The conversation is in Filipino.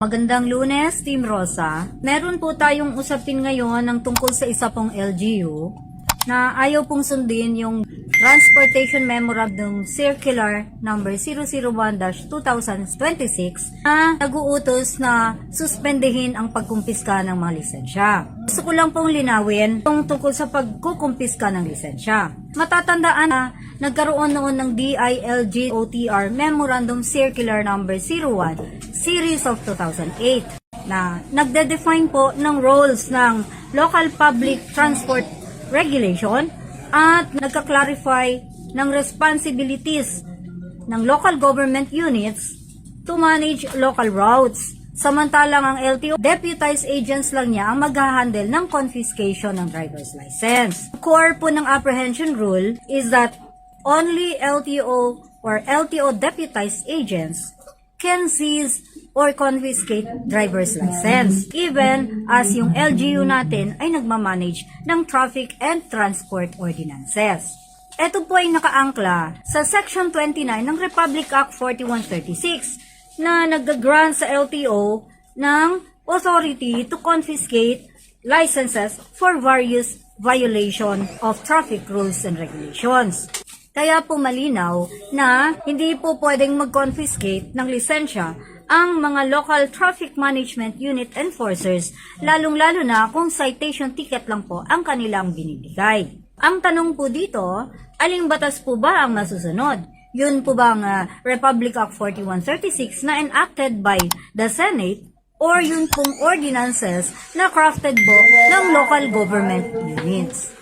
Magandang Lunes, Team Rosa. Meron po tayong usapin ngayon ng tungkol sa isa pong LGU na ayaw pong sundin yung Transportation Memorandum Circular number 001-2026 na nag-uutos na suspendehin ang pagkumpiska ng mga lisensya. Gusto ko lang pong linawin tungkol sa pagkukumpiska ng lisensya. Matatandaan na nagkaroon noon ng DILG-OTR Memorandum Circular number 01 Series of 2008 na nagde-define po ng roles ng Local Public Transport Regulation at nagka-clarify ng responsibilities ng local government units to manage local routes. Samantalang ang LTO, deputized agents lang niya ang mag-handle ng confiscation ng driver's license. Core po ng apprehension rule is that only LTO or LTO deputized agents can seize or confiscate driver's license, even as yung LGU natin ay nagmamanage ng traffic and transport ordinances. Ito po ay nakaangkla sa Section 29 ng Republic Act 4136 na nag-grant sa LTO ng authority to confiscate licenses for various violation of traffic rules and regulations. Kaya po malinaw na hindi po pwedeng mag-confiscate ng lisensya ang mga local traffic management unit enforcers, lalong-lalo na kung citation ticket lang po ang kanilang binibigay. Ang tanong po dito, aling batas po ba ang masusunod? Yun po bang Republic Act 4136 na enacted by the Senate or yun pong ordinances na crafted po ng local government units?